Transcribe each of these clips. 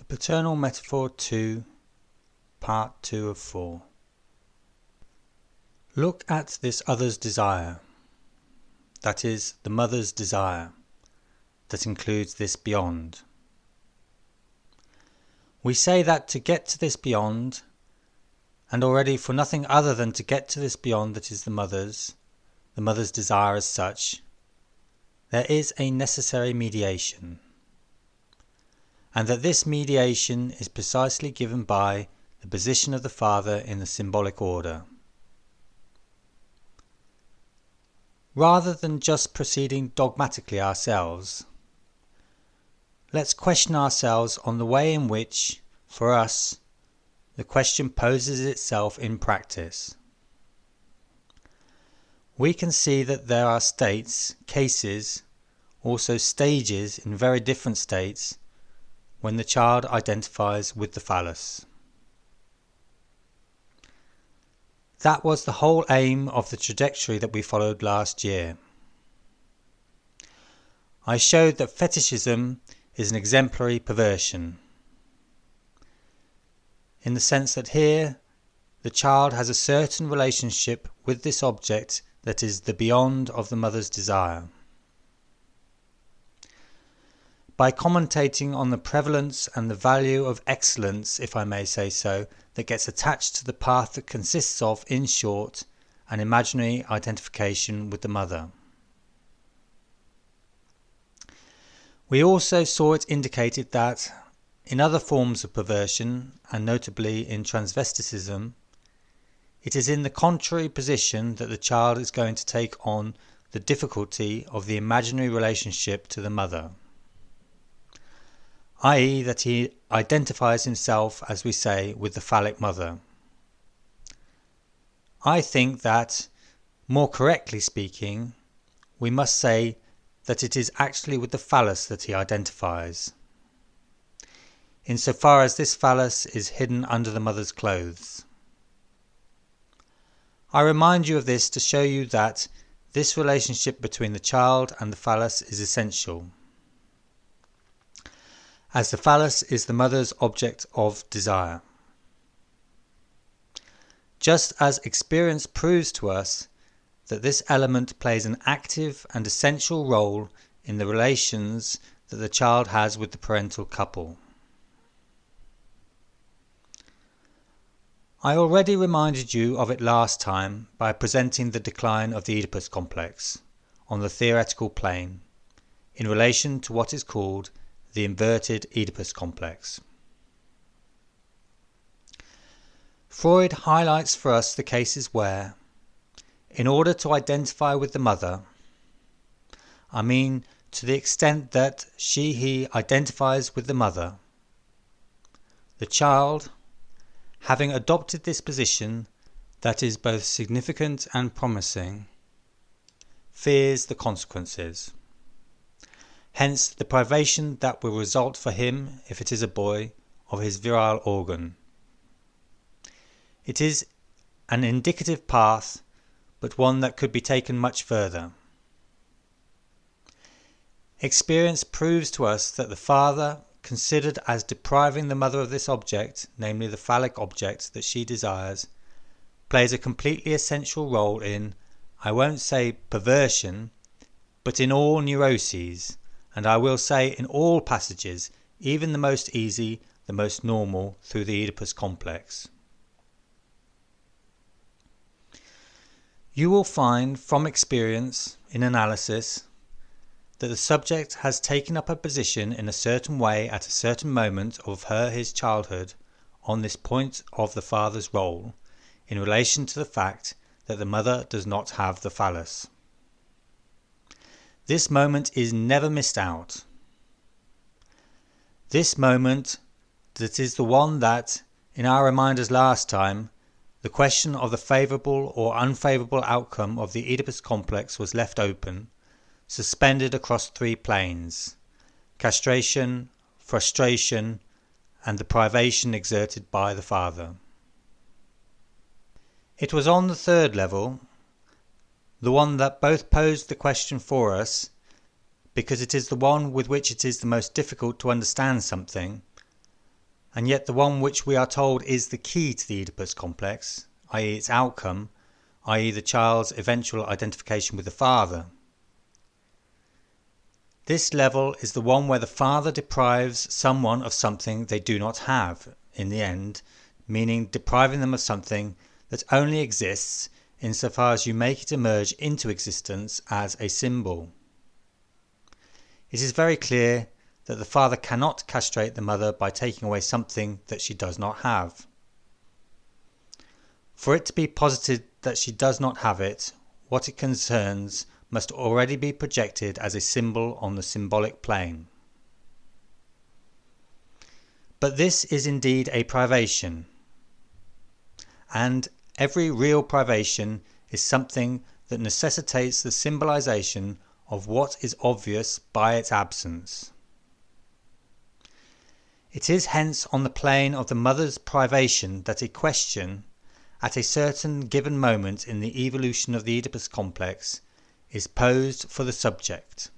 Paternal Metaphor II, Part 2 of 4. Look at this other's desire, that is, the mother's desire, that includes this beyond. We say that to get to this beyond, and already for nothing other than to get to this beyond that is the mother's desire as such, there is a necessary mediation. And that this mediation is precisely given by the position of the father in the symbolic order. Rather than just proceeding dogmatically ourselves, let's question ourselves on the way in which, for us, the question poses itself in practice. We can see that there are states, cases, also stages in very different states, when the child identifies with the phallus. That was the whole aim of the trajectory that we followed last year. I showed that fetishism is an exemplary perversion, in the sense that here the child has a certain relationship with this object that is the beyond of the mother's desire. By commentating on the prevalence and the value of excellence, if I may say so, that gets attached to the path that consists of, in short, an imaginary identification with the mother. We also saw it indicated that, in other forms of perversion, and notably in transvesticism, it is in the contrary position that the child is going to take on the difficulty of the imaginary relationship to the mother. I.e. that he identifies himself, as we say, with the phallic mother. I think that, more correctly speaking, we must say that it is actually with the phallus that he identifies, insofar as this phallus is hidden under the mother's clothes. I remind you of this to show you that this relationship between the child and the phallus is essential, as the phallus is the mother's object of desire. Just as experience proves to us that this element plays an active and essential role in the relations that the child has with the parental couple. I already reminded you of it last time by presenting the decline of the Oedipus complex on the theoretical plane in relation to what is called the inverted Oedipus complex. Freud highlights for us the cases where, in order to identify with the mother, I mean to the extent that he identifies with the mother, the child, having adopted this position that is both significant and promising, fears the consequences. Hence the privation that will result for him, if it is a boy, of his virile organ. It is an indicative path, but one that could be taken much further. Experience proves to us that the father, considered as depriving the mother of this object, namely the phallic object that she desires, plays a completely essential role in, I won't say perversion, but in all neuroses, and I will say in all passages, even the most easy, the most normal, through the Oedipus complex. You will find from experience, in analysis, that the subject has taken up a position in a certain way at a certain moment of his childhood on this point of the father's role, in relation to the fact that the mother does not have the phallus. This moment is never missed out. This moment that is the one that, in our reminders last time, the question of the favourable or unfavourable outcome of the Oedipus complex was left open, suspended across three planes: castration, frustration, and the privation exerted by the father. It was on the third level, the one that both posed the question for us, because it is the one with which it is the most difficult to understand something, and yet the one which we are told is the key to the Oedipus complex, i.e. its outcome, i.e. the child's eventual identification with the father. This level is the one where the father deprives someone of something they do not have, in the end, meaning depriving them of something that only exists insofar as you make it emerge into existence as a symbol. It is very clear that the father cannot castrate the mother by taking away something that she does not have. For it to be posited that she does not have it, what it concerns must already be projected as a symbol on the symbolic plane. But this is indeed a privation, and every real privation is something that necessitates the symbolization of what is obvious by its absence. It is hence on the plane of the mother's privation that a question, at a certain given moment in the evolution of the Oedipus complex, is posed for the subject.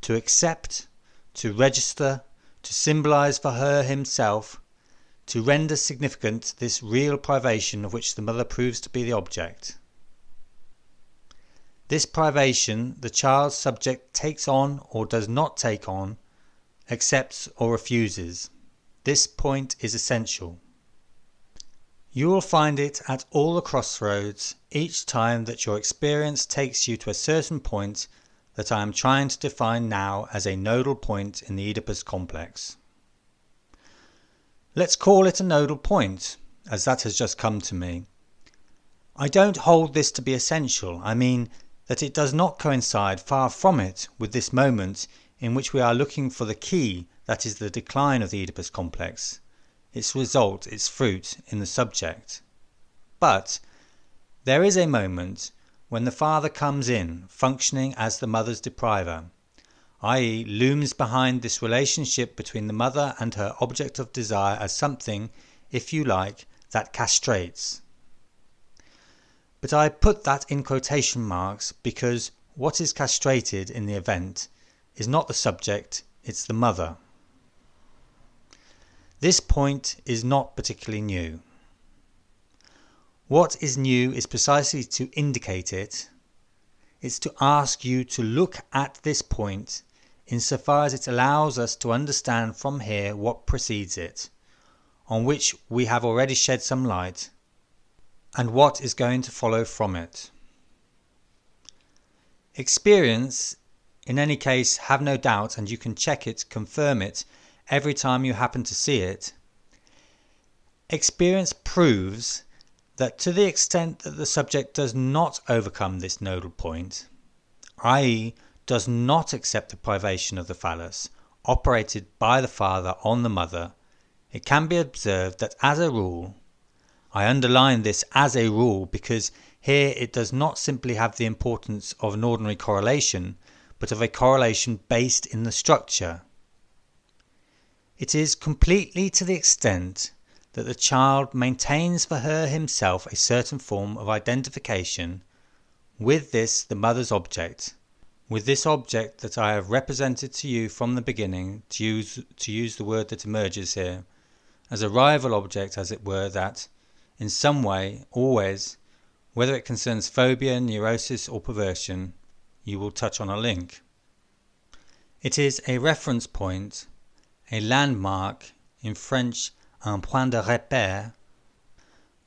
To accept, to register, to symbolize for her himself, to render significant this real privation of which the mother proves to be the object. This privation the child's subject takes on or does not take on, accepts or refuses. This point is essential. You will find it at all the crossroads each time that your experience takes you to a certain point that I am trying to define now as a nodal point in the Oedipus complex. Let's call it a nodal point, as that has just come to me. I don't hold this to be essential. I mean that it does not coincide, far from it, with this moment in which we are looking for the key, that is the decline of the Oedipus complex, its result, its fruit, in the subject. But there is a moment when the father comes in, functioning as the mother's depriver, i.e. looms behind this relationship between the mother and her object of desire as something, if you like, that castrates. But I put that in quotation marks because what is castrated in the event is not the subject, it's the mother. This point is not particularly new. What is new is precisely to indicate it. It's to ask you to look at this point insofar as it allows us to understand from here what precedes it, on which we have already shed some light, and what is going to follow from it. Experience, in any case, have no doubt, and you can check it, confirm it, every time you happen to see it. Experience proves that to the extent that the subject does not overcome this nodal point, i.e. does not accept the privation of the phallus operated by the father on the mother, it can be observed that as a rule, I underline this as a rule because here it does not simply have the importance of an ordinary correlation, but of a correlation based in the structure. It is completely to the extent that the child maintains for her himself a certain form of identification with this the mother's object, with this object that I have represented to you from the beginning, to use the word that emerges here, as a rival object as it were that, in some way, always, whether it concerns phobia, neurosis or perversion, you will touch on a link. It is a reference point, a landmark, in French un point de repère.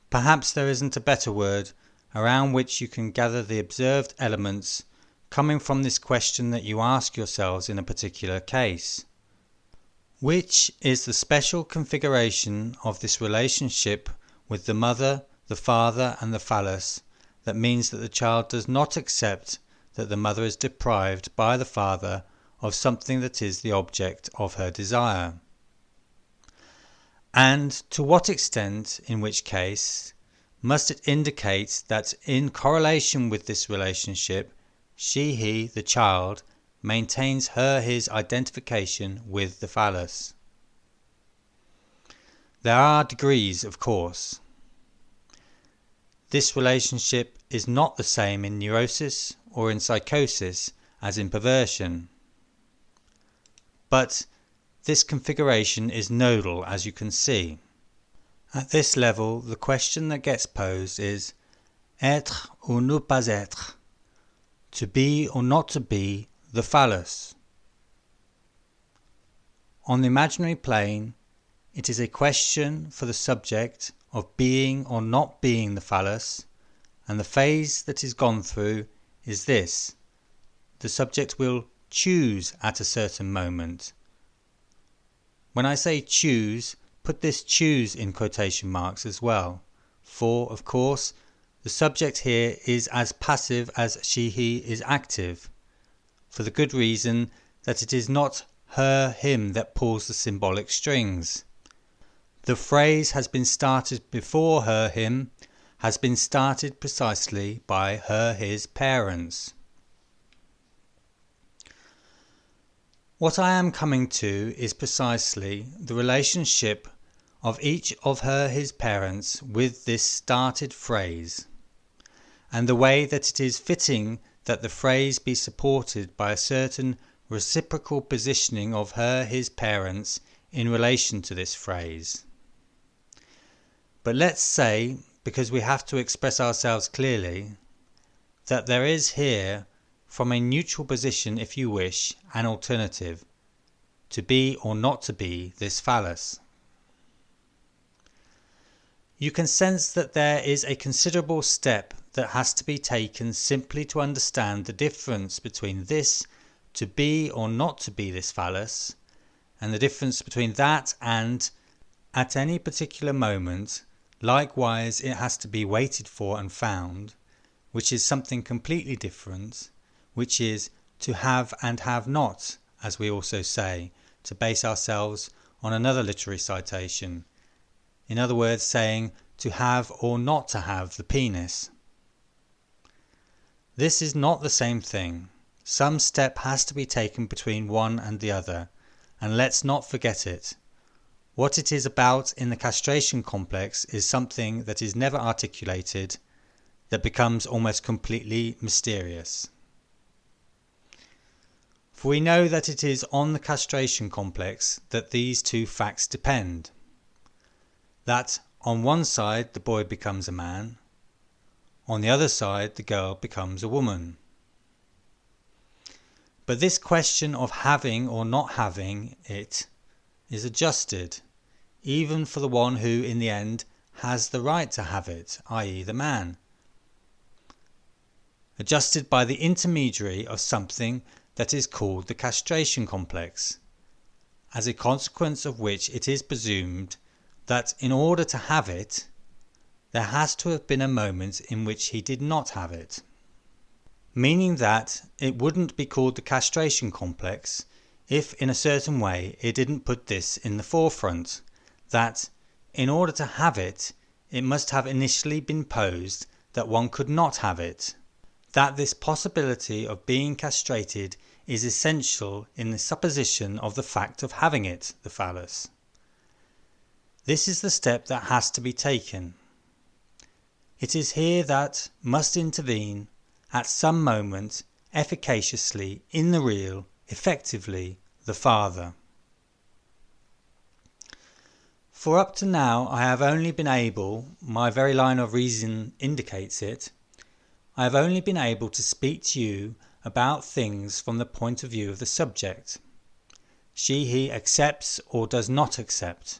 Perhaps there isn't a better word, around which you can gather the observed elements coming from this question that you ask yourselves in a particular case. Which is the special configuration of this relationship with the mother, the father and the phallus that means that the child does not accept that the mother is deprived by the father of something that is the object of her desire? And to what extent, in which case, must it indicate that in correlation with this relationship, he, the child, maintains his identification with the phallus? There are degrees, of course. This relationship is not the same in neurosis or in psychosis as in perversion. But this configuration is nodal, as you can see. At this level, the question that gets posed is être ou ne pas être, to be or not to be the phallus. On the imaginary plane, it is a question for the subject of being or not being the phallus, and the phase that is gone through is this. The subject will choose at a certain moment. When I say choose, put this choose in quotation marks as well, for, of course, the subject here is as passive as she/he is active, for the good reason that it is not her/him that pulls the symbolic strings. The phrase has been started before her/him, has been started precisely by her/his parents. What I am coming to is precisely the relationship of each of her/his parents with this started phrase, and the way that it is fitting that the phrase be supported by a certain reciprocal positioning of her/his parents in relation to this phrase. But let's say, because we have to express ourselves clearly, that there is here, from a neutral position if you wish, an alternative, to be or not to be this phallus. You can sense that there is a considerable step that has to be taken simply to understand the difference between this to be or not to be this phallus, and the difference between that and at any particular moment. Likewise, it has to be waited for and found, which is something completely different, which is to have and have not, as we also say, to base ourselves on another literary citation. In other words, saying to have or not to have the penis. This is not the same thing. Some step has to be taken between one and the other, and let's not forget it. What it is about in the castration complex is something that is never articulated, that becomes almost completely mysterious. For we know that it is on the castration complex that these two facts depend. That on one side the boy becomes a man, on the other side the girl becomes a woman. But this question of having or not having it is adjusted, even for the one who in the end has the right to have it, i.e. the man. Adjusted by the intermediary of something that is called the castration complex, as a consequence of which it is presumed that in order to have it, there has to have been a moment in which he did not have it. Meaning that it wouldn't be called the castration complex if in a certain way it didn't put this in the forefront, that in order to have it, it must have initially been posed that one could not have it, that this possibility of being castrated is essential in the supposition of the fact of having it, the phallus. This is the step that has to be taken. It is here that must intervene at some moment efficaciously in the real, effectively, the father. For up to now I have only been able, my very line of reason indicates it, I have only been able to speak to you about things from the point of view of the subject. She/he accepts or does not accept.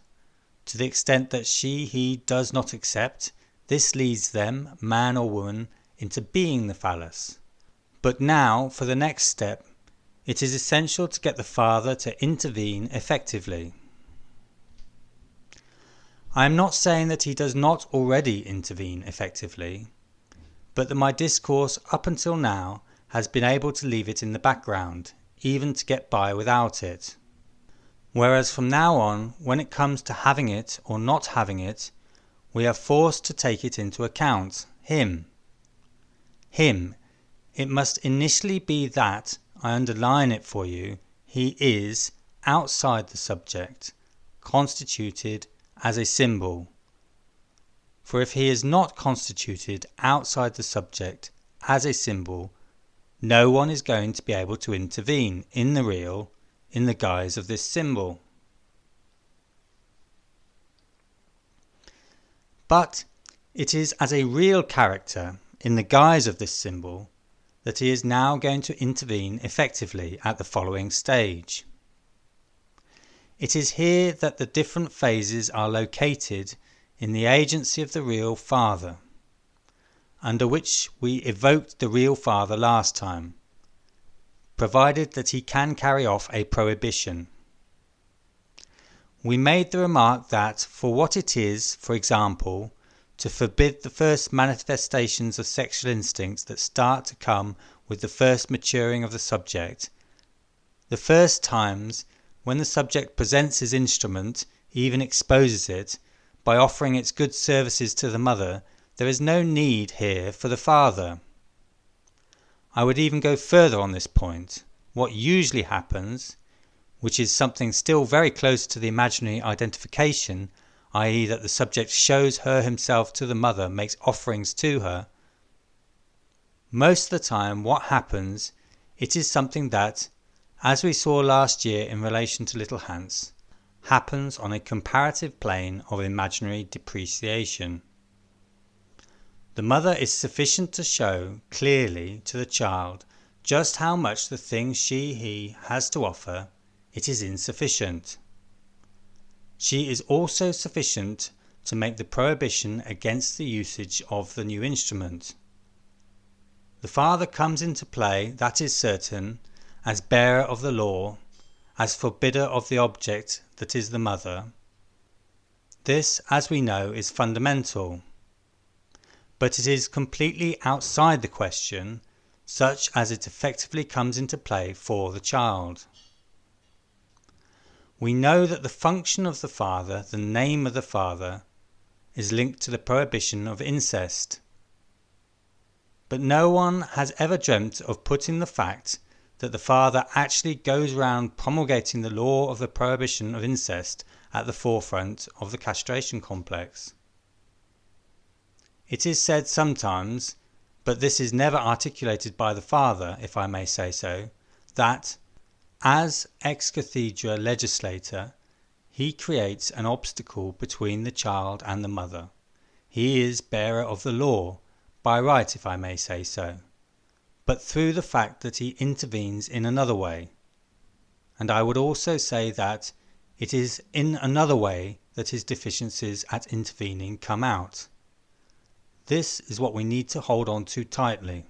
To the extent that she/he does not accept, this leads them, man or woman, into being the phallus. But now, for the next step, it is essential to get the father to intervene effectively. I am not saying that he does not already intervene effectively, but that my discourse up until now has been able to leave it in the background, even to get by without it. Whereas from now on, when it comes to having it or not having it, we are forced to take it into account, him. Him. It must initially be that, I underline it for you, he is, outside the subject, constituted as a symbol. For if he is not constituted outside the subject as a symbol, no one is going to be able to intervene in the real in the guise of this symbol. But it is as a real character, in the guise of this symbol, that he is now going to intervene effectively at the following stage. It is here that the different phases are located in the agency of the real father, under which we evoked the real father last time, provided that he can carry off a prohibition. We made the remark that for what it is, for example, to forbid the first manifestations of sexual instincts that start to come with the first maturing of the subject, the first times when the subject presents his instrument, even exposes it, by offering its good services to the mother, there is no need here for the father. I would even go further on this point. What usually happens, which is something still very close to the imaginary identification, i.e. that the subject shows her himself to the mother, makes offerings to her. Most of the time what happens, it is something that, as we saw last year in relation to little Hans, happens on a comparative plane of imaginary depreciation. The mother is sufficient to show clearly to the child just how much the thing he has to offer, it is insufficient. She is also sufficient to make the prohibition against the usage of the new instrument. The father comes into play, that is certain, as bearer of the law, as forbidder of the object that is the mother. This, as we know, is fundamental. But it is completely outside the question, such as it effectively comes into play for the child. We know that the function of the father, the name of the father, is linked to the prohibition of incest. But no one has ever dreamt of putting the fact that the father actually goes round promulgating the law of the prohibition of incest at the forefront of the castration complex. It is said sometimes, but this is never articulated by the father, if I may say so, that as ex cathedra legislator, he creates an obstacle between the child and the mother. He is bearer of the law, by right, if I may say so, but through the fact that he intervenes in another way. And I would also say that it is in another way that his deficiencies at intervening come out. This is what we need to hold on to tightly.